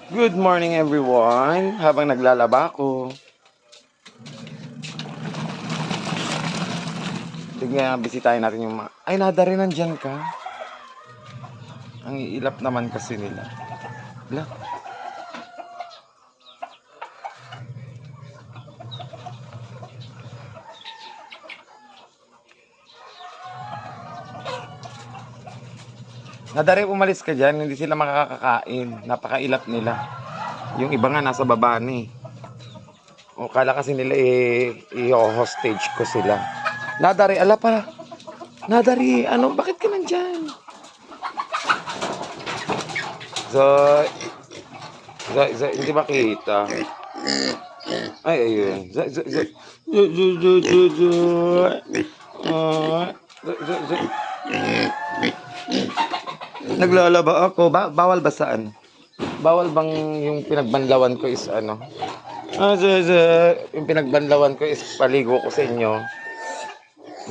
Good morning everyone. Habang naglalaba ako, tignan, bisitahin natin yung mga... Ay, nada rin nandyan ka. Ang iilap naman kasi nila. Bla. Nada rin, umalis ka dyan. Hindi sila makakakain. Napakailap nila. Yung iba nga nasa baba ni. O kala kasi nila i-hostage ko sila. Nada rin, ala pa. Nada rin, ano, bakit ka nandyan? Hindi makita. Ay, ayun. Naglalaba ako. Bawal ba saan? Bawal bang yung pinagbanlawan ko is ano? Yung pinagbanlawan ko is paligo ko sa inyo.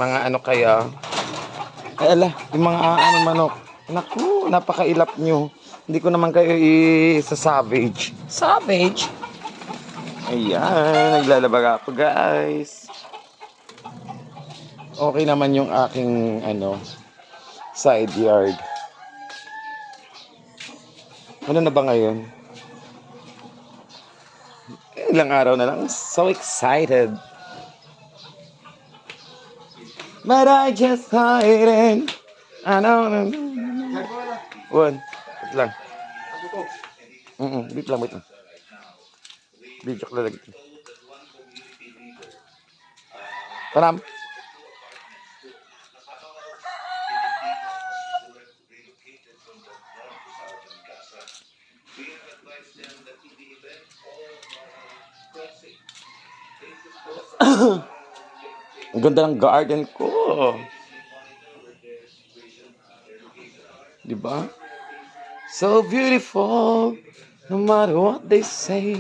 Mga ano kaya? Ay ala, yung mga ano manok. Naku, napakailap nyo. Hindi ko naman kayo isa-savage. Savage? Ayan, naglalaba ako guys. Okay naman yung aking ano, side yard. Ano na ba ngayon? Ilang araw na lang. So excited. But I just hiding. I know. One. Wait lang. Wait lang, wait lang. Video ko lang. Param. Ang ganda ng garden ko. Diba? So beautiful, no matter what they say.